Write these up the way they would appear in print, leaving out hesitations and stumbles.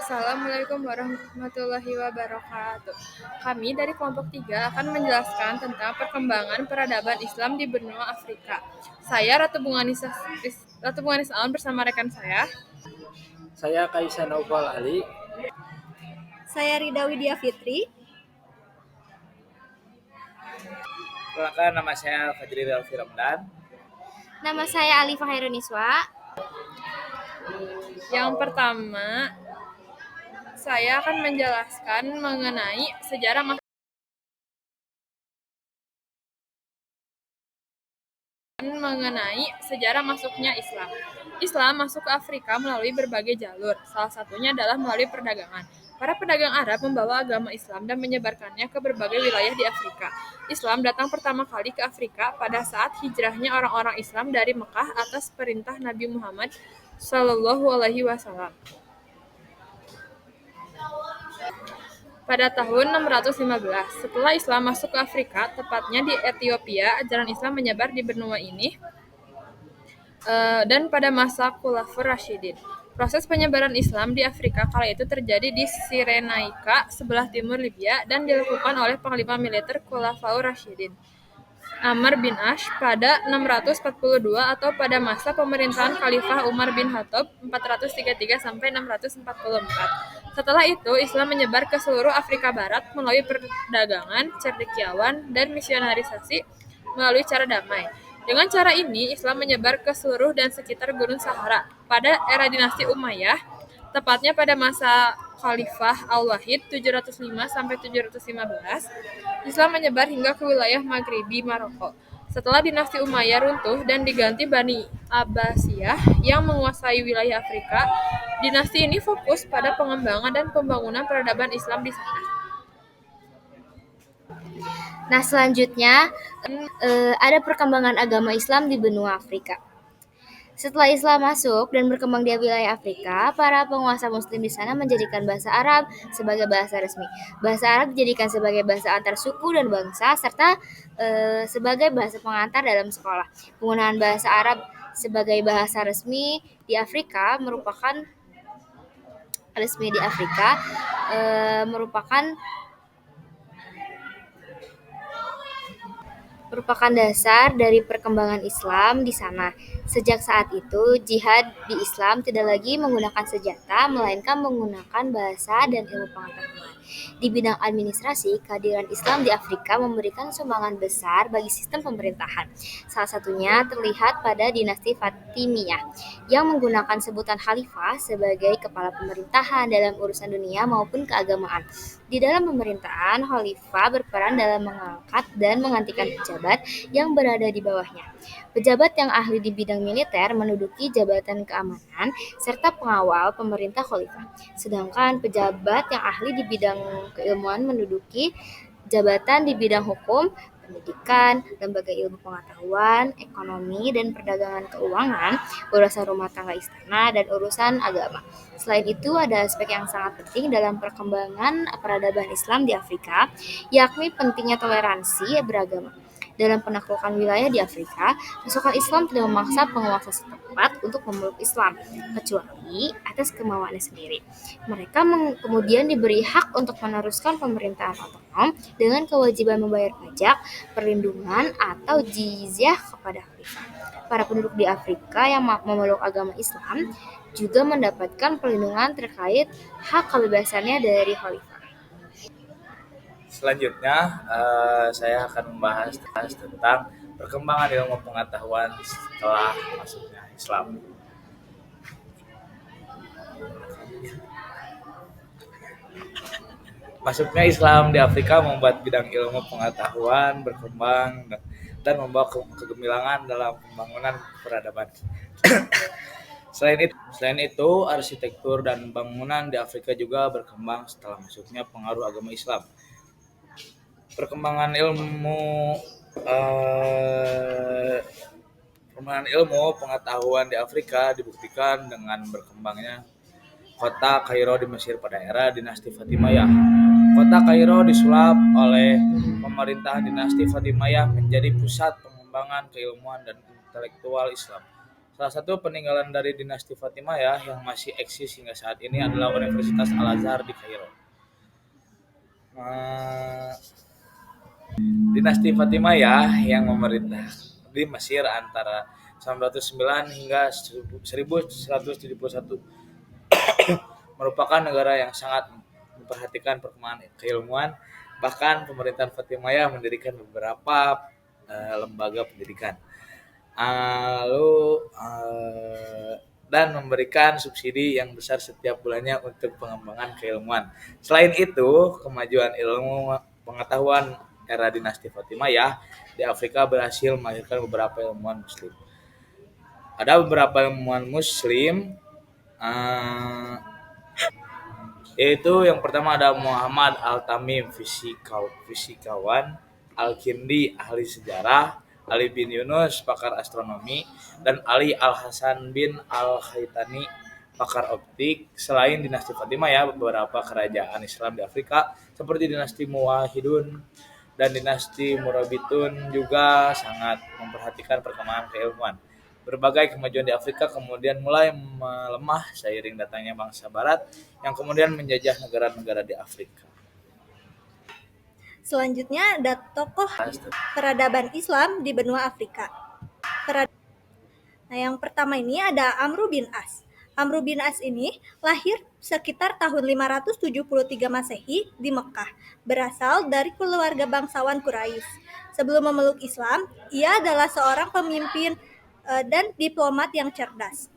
Assalamualaikum warahmatullahi wabarakatuh. Kami dari kelompok 3 akan menjelaskan tentang perkembangan peradaban Islam di benua Afrika. Saya Ratu Bunganis Alam bersama rekan saya. Saya Kaisa Naufal Ali. Saya Rida Widya Fitri. Perkenalkan, nama saya Fajri Ralfi Ramdan. Nama saya Alifah Hairuniswa. Yang pertama, saya akan menjelaskan mengenai sejarah masuknya Islam. Islam masuk ke Afrika melalui berbagai jalur, salah satunya adalah melalui perdagangan. Para pedagang Arab membawa agama Islam dan menyebarkannya ke berbagai wilayah di Afrika. Islam datang pertama kali ke Afrika pada saat hijrahnya orang-orang Islam dari Mekah atas perintah Nabi Muhammad SAW. Pada tahun 615, setelah Islam masuk ke Afrika, tepatnya di Ethiopia, ajaran Islam menyebar di benua ini dan pada masa Khulafaur Rasyidin. Proses penyebaran Islam di Afrika kala itu terjadi di Cyrenaica, sebelah timur Libya, dan dilakukan oleh panglima militer Khulafaur Rasyidin, Amr bin Ash, pada 642 atau pada masa pemerintahan Khalifah Umar bin Khattab 433-644. Setelah itu, Islam menyebar ke seluruh Afrika Barat melalui perdagangan, cendekiawan, dan misionarisasi melalui cara damai. Dengan cara ini, Islam menyebar ke seluruh dan sekitar Gunung Sahara. Pada era dinasti Umayyah, tepatnya pada masa Khalifah Al-Wahid 705-715, Islam menyebar hingga ke wilayah Maghribi Maroko. Setelah dinasti Umayyah runtuh dan diganti Bani Abbasiyah yang menguasai wilayah Afrika, dinasti ini fokus pada pengembangan dan pembangunan peradaban Islam di sana. Nah, selanjutnya ada perkembangan agama Islam di benua Afrika. Setelah Islam masuk dan berkembang di wilayah Afrika, para penguasa Muslim di sana menjadikan bahasa Arab sebagai bahasa resmi. Bahasa Arab dijadikan sebagai bahasa antar suku dan bangsa, serta sebagai bahasa pengantar dalam sekolah. Penggunaan bahasa Arab sebagai bahasa resmi di Afrika merupakan dasar dari perkembangan Islam di sana. Sejak saat itu, jihad di Islam tidak lagi menggunakan senjata, melainkan menggunakan bahasa dan ilmu pengetahuan. Di bidang administrasi, kehadiran Islam di Afrika memberikan sumbangan besar bagi sistem pemerintahan. Salah satunya terlihat pada dinasti Fatimiyah, yang menggunakan sebutan khalifah sebagai kepala pemerintahan dalam urusan dunia maupun keagamaan. Di dalam pemerintahan, khalifah berperan dalam mengangkat dan menggantikan pejabat yang berada di bawahnya. Pejabat yang ahli di bidang militer menduduki jabatan keamanan serta pengawal pemerintah khalifah. Sedangkan pejabat yang ahli di bidang keilmuan menduduki jabatan di bidang hukum, pendidikan, lembaga ilmu pengetahuan, ekonomi dan perdagangan keuangan, urusan rumah tangga istana, dan urusan agama. Selain itu, ada aspek yang sangat penting dalam perkembangan peradaban Islam di Afrika, yakni pentingnya toleransi beragama. Dalam penaklukan wilayah di Afrika, pasukan Islam tidak memaksa penguasa setempat untuk memeluk Islam, kecuali atas kemauannya sendiri. Mereka kemudian diberi hak untuk meneruskan pemerintahan otonom dengan kewajiban membayar pajak, perlindungan, atau jizyah kepada khalifah. Para penduduk di Afrika yang memeluk agama Islam juga mendapatkan perlindungan terkait hak kebebasannya dari khalifah. Selanjutnya, saya akan membahas tentang perkembangan ilmu pengetahuan setelah masuknya Islam. Masuknya Islam di Afrika membuat bidang ilmu pengetahuan berkembang dan membawa kegemilangan dalam pembangunan peradaban. Selain itu, arsitektur dan bangunan di Afrika juga berkembang setelah masuknya pengaruh agama Islam. Perkembangan ilmu pengetahuan di Afrika dibuktikan dengan berkembangnya kota Kairo di Mesir pada era dinasti Fatimiyah. Kota Kairo disulap oleh pemerintahan dinasti Fatimiyah menjadi pusat pengembangan keilmuan dan intelektual Islam. Salah satu peninggalan dari dinasti Fatimiyah yang masih eksis hingga saat ini adalah Universitas Al-Azhar di Kairo. Eh, Dinasti Fatimiyah yang memerintah di Mesir antara 909 hingga 1171 merupakan negara yang sangat memperhatikan perkembangan keilmuan. Bahkan pemerintahan Fatimiyah mendirikan beberapa lembaga pendidikan. Dan memberikan subsidi yang besar setiap bulannya untuk pengembangan keilmuan. Selain itu, kemajuan ilmu pengetahuan era dinasti Fatimiyah di Afrika berhasil melahirkan beberapa ilmuwan muslim. Ada beberapa ilmuwan muslim, yaitu yang pertama ada Muhammad Al-Tamim, fisikawan, Al-Kindi, ahli sejarah, Ali bin Yunus, pakar astronomi, dan Ali Al-Hasan bin Al-Khaitani, pakar optik. Selain dinasti Fatimiyah, beberapa kerajaan Islam di Afrika seperti dinasti Muwahhidun dan dinasti Murabitun juga sangat memperhatikan perkembangan keilmuan. Berbagai kemajuan di Afrika kemudian mulai melemah seiring datangnya bangsa Barat yang kemudian menjajah negara-negara di Afrika. Selanjutnya ada tokoh peradaban Islam di benua Afrika. Nah, yang pertama ini ada Amru bin As. Amru bin As ini lahir sekitar tahun 573 Masehi di Mekah, berasal dari keluarga bangsawan Quraisy. Sebelum memeluk Islam, ia adalah seorang pemimpin dan diplomat yang cerdas.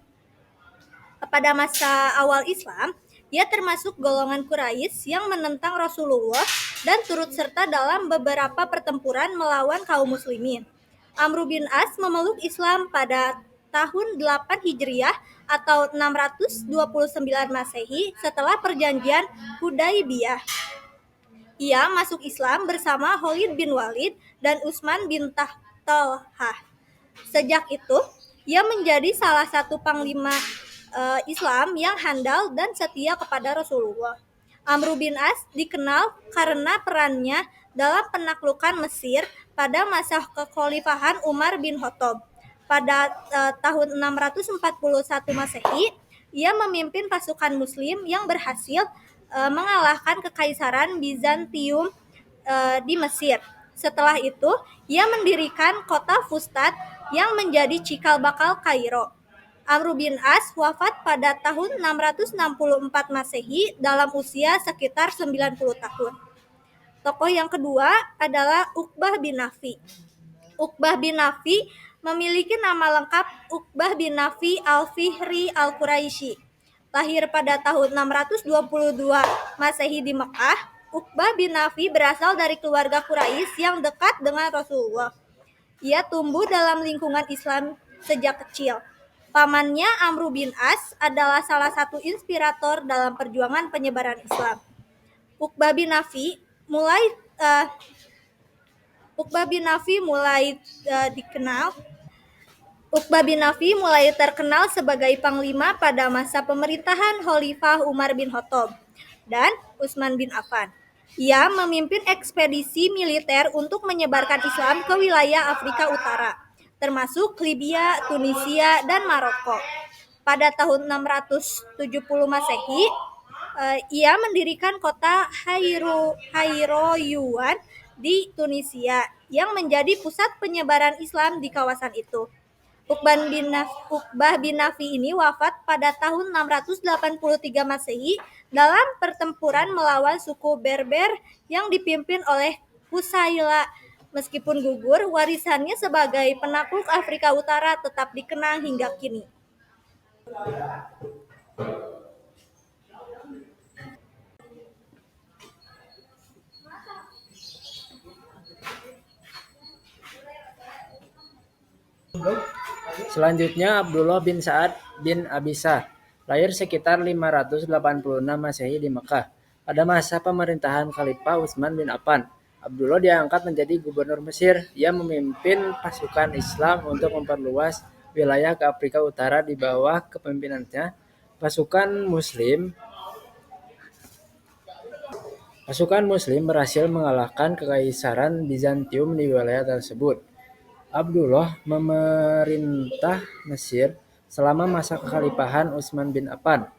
Pada masa awal Islam, ia termasuk golongan Quraisy yang menentang Rasulullah dan turut serta dalam beberapa pertempuran melawan kaum muslimin. Amru bin As memeluk Islam pada tahun 8 Hijriah atau 629 Masehi setelah perjanjian Hudaibiyah. Ia masuk Islam bersama Khalid bin Walid dan Utsman bin Talhah. Sejak itu, ia menjadi salah satu panglima Islam yang handal dan setia kepada Rasulullah. Amru bin As dikenal karena perannya dalam penaklukan Mesir pada masa kekhalifahan Umar bin Khattab. Pada tahun 641 Masehi, ia memimpin pasukan Muslim yang berhasil mengalahkan kekaisaran Bizantium di Mesir. Setelah itu, ia mendirikan kota Fustat yang menjadi cikal bakal Kairo. Amru bin As wafat pada tahun 664 Masehi dalam usia sekitar 90 tahun. Tokoh yang kedua adalah Uqbah bin Nafi. Uqbah bin Nafi memiliki nama lengkap Uqbah bin Nafi Al-Fihri Al-Quraisy. Lahir pada tahun 622 Masehi di Mekah, Uqbah bin Nafi berasal dari keluarga Quraisy yang dekat dengan Rasulullah. Ia tumbuh dalam lingkungan Islam sejak kecil. Pamannya Amru bin As adalah salah satu inspirator dalam perjuangan penyebaran Islam. Uqbah bin Nafi mulai terkenal sebagai panglima pada masa pemerintahan Khalifah Umar bin Khattab dan Utsman bin Affan. Ia memimpin ekspedisi militer untuk menyebarkan Islam ke wilayah Afrika Utara, termasuk Libya, Tunisia, dan Maroko. Pada tahun 670 Masehi, ia mendirikan kota Hairoyuan di Tunisia yang menjadi pusat penyebaran Islam di kawasan itu. Uqbah bin Nafi ini wafat pada tahun 683 Masehi dalam pertempuran melawan suku Berber yang dipimpin oleh Husayla. Meskipun gugur, warisannya sebagai penakluk Afrika Utara tetap dikenang hingga kini. Selanjutnya Abdullah bin Sa'ad bin Abisah, lahir sekitar 586 Masehi di Mekah. Pada masa pemerintahan Khalifah Utsman bin Affan, Abdullah diangkat menjadi gubernur Mesir. Ia memimpin pasukan Islam untuk memperluas wilayah ke Afrika Utara di bawah kepemimpinannya. Pasukan Muslim berhasil mengalahkan kekaisaran Bizantium di wilayah tersebut. Abdullah memerintah Mesir selama masa kekhalifahan Utsman bin Affan.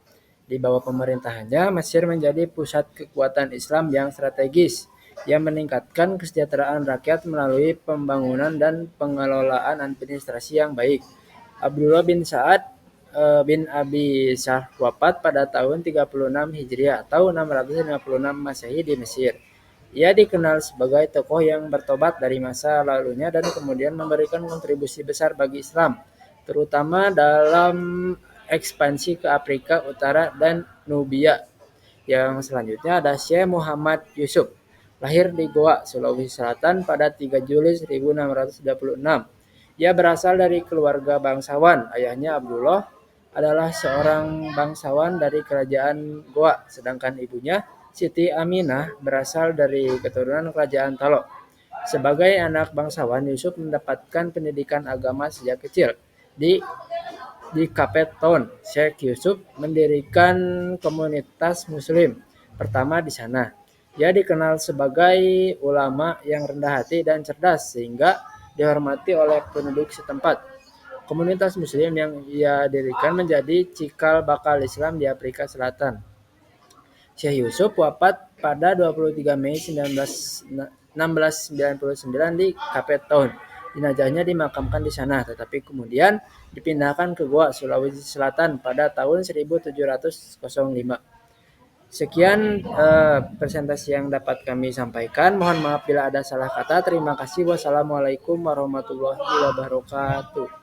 Di bawah pemerintahannya, Mesir menjadi pusat kekuatan Islam yang strategis yang meningkatkan kesejahteraan rakyat melalui pembangunan dan pengelolaan administrasi yang baik. Abdullah bin Sa'ad bin Abi Shah wafat pada tahun 36 Hijriah atau 656 Masehi di Mesir. Ia dikenal sebagai tokoh yang bertobat dari masa lalunya dan kemudian memberikan kontribusi besar bagi Islam, terutama dalam ekspansi ke Afrika Utara dan Nubia. Yang selanjutnya ada Syekh Muhammad Yusuf, lahir di Goa, Sulawesi Selatan pada 3 Juli 1626. Ia berasal dari keluarga bangsawan. Ayahnya Abdullah adalah seorang bangsawan dari kerajaan Goa, sedangkan ibunya Siti Aminah berasal dari keturunan kerajaan Talo. Sebagai anak bangsawan, Yusuf mendapatkan pendidikan agama sejak kecil. Di Cape Town, Syekh Yusuf mendirikan komunitas muslim pertama di sana. Ia dikenal sebagai ulama yang rendah hati dan cerdas sehingga dihormati oleh penduduk setempat. Komunitas muslim yang ia dirikan menjadi cikal bakal Islam di Afrika Selatan. Syekh Yusuf wafat pada 23 Mei 1699 di Cape Town. Jenazahnya dimakamkan di sana, tetapi kemudian dipindahkan ke Goa, Sulawesi Selatan pada tahun 1705. Sekian presentasi yang dapat kami sampaikan. Mohon maaf bila ada salah kata. Terima kasih. Wassalamualaikum warahmatullahi wabarakatuh.